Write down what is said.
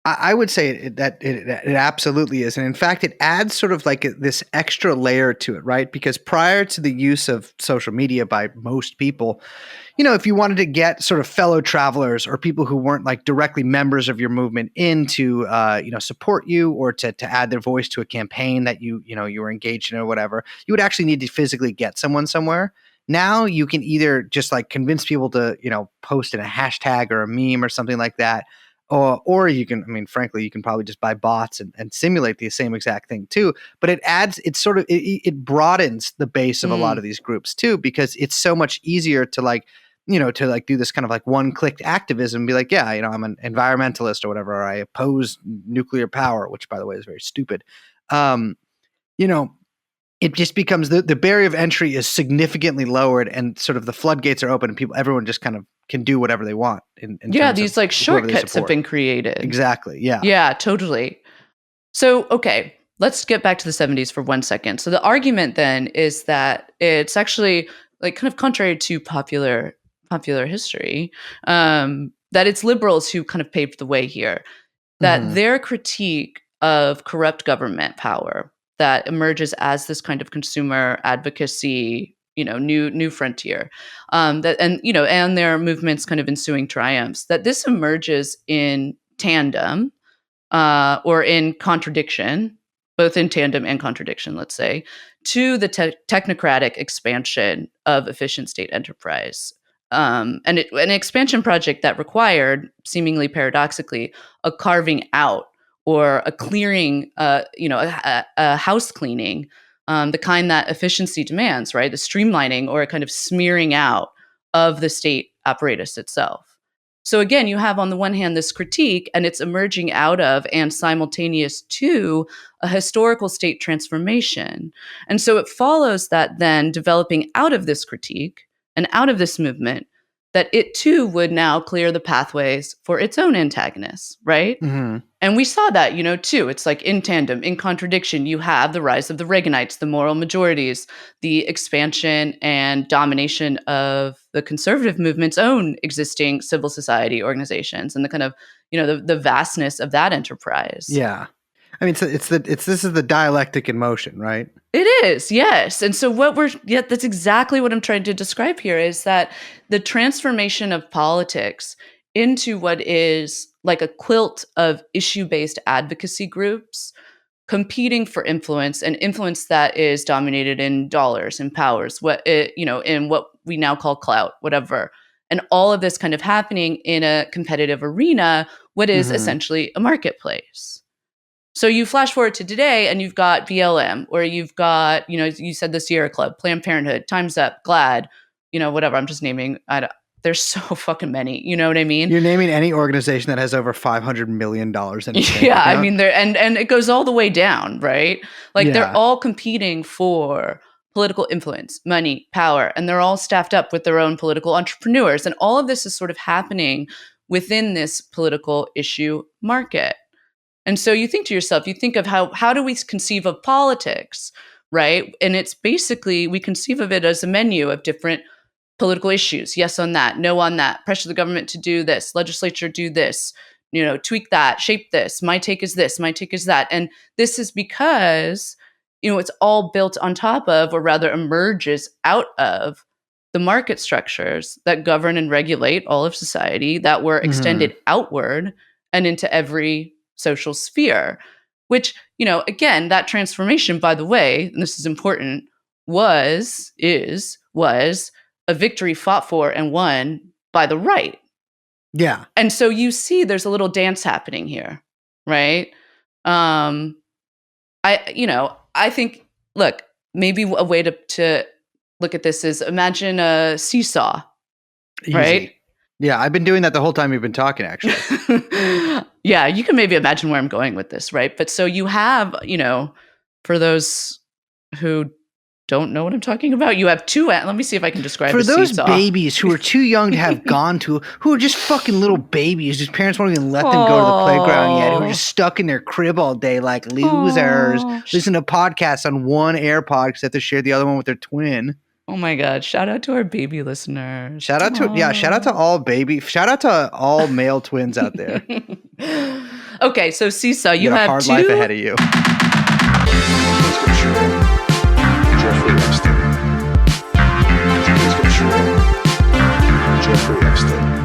I would say it absolutely is. And in fact, it adds sort of like this extra layer to it, right? Because prior to the use of social media by most people, if you wanted to get sort of fellow travelers or people who weren't like directly members of your movement in to, support you or to add their voice to a campaign that you were engaged in or whatever, you would actually need to physically get someone somewhere. Now you can either just like convince people to, post in a hashtag or a meme or something like that. Or you can, I mean, frankly, you can probably just buy bots and simulate the same exact thing too. But it broadens the base of a lot of these groups too, because it's so much easier to do this kind of like one-click activism and be like, yeah, I'm an environmentalist or whatever, or I oppose nuclear power, which by the way is very stupid. Um, you know, it just becomes the barrier of entry is significantly lowered and sort of the floodgates are open and everyone just kind of can do whatever they want in terms these of like shortcuts have been created. Exactly. Yeah. Yeah, totally. So, okay, let's get back to the 70s for 1 second. So the argument then is that it's actually like kind of contrary to popular history, that it's liberals who kind of paved the way here, that their critique of corrupt government power that emerges as this kind of consumer advocacy, new frontier, and their movements kind of ensuing triumphs, that this emerges in tandem or in contradiction, both in tandem and contradiction, let's say, to the technocratic expansion of efficient state enterprise. And an expansion project that required, seemingly paradoxically, a carving out or a clearing, a house cleaning, the kind that efficiency demands, right? The streamlining or a kind of smearing out of the state apparatus itself. So again, you have on the one hand this critique, and it's emerging out of and simultaneous to a historical state transformation. And so it follows that then developing out of this critique and out of this movement, that it too would now clear the pathways for its own antagonists, right? And we saw that, too. It's like in tandem, in contradiction, you have the rise of the Reaganites, the moral majorities, the expansion and domination of the conservative movement's own existing civil society organizations, and the kind of, the vastness of that enterprise. Yeah. I mean, this is the dialectic in motion, right? It is, yes. And so that's exactly what I'm trying to describe here, is that the transformation of politics into what is like a quilt of issue-based advocacy groups competing for influence, and influence that is dominated in dollars and powers, in what we now call clout, whatever. And all of this kind of happening in a competitive arena, what is essentially a marketplace. So you flash forward to today and you've got BLM, or you've got, you said the Sierra Club, Planned Parenthood, Time's Up, GLAAD, whatever. I'm just naming. There's so fucking many. You know what I mean? You're naming any organization that has over $500 million in its bank account. Yeah, I mean, and it goes all the way down, right? Like they're all competing for political influence, money, power, and they're all staffed up with their own political entrepreneurs. And all of this is sort of happening within this political issue market. And so you think to yourself, you think of how do we conceive of politics, right? And it's basically, we conceive of it as a menu of different political issues. Yes on that, no on that, pressure the government to do this, legislature do this, tweak that, shape this, my take is this, my take is that. And this is because, it's all built on top of, or rather emerges out of, the market structures that govern and regulate all of society, that were extended outward and into every social sphere, which, again, that transformation, by the way, and this is important, was a victory fought for and won by the right. Yeah. And so you see there's a little dance happening here, right? I think, look, maybe a way to look at this is imagine a seesaw, right? Yeah, I've been doing that the whole time you've been talking, actually. Yeah, you can maybe imagine where I'm going with this, right? But so you have, for those who don't know what I'm talking about, you have two. Let me see if I can describe. For those seesaw. Babies who are too young to have who are just fucking little babies, whose parents won't even let them go to the playground yet, who are just stuck in their crib all day like losers, listen to podcasts on one AirPod because they have to share the other one with their twin. Oh my God. Shout out to our baby listeners. Shout out to shout out to all male twins out there. Okay, so Seesaw, you You got a have hard two. life ahead of you. Jeffrey Epstein. Jeffrey Epstein.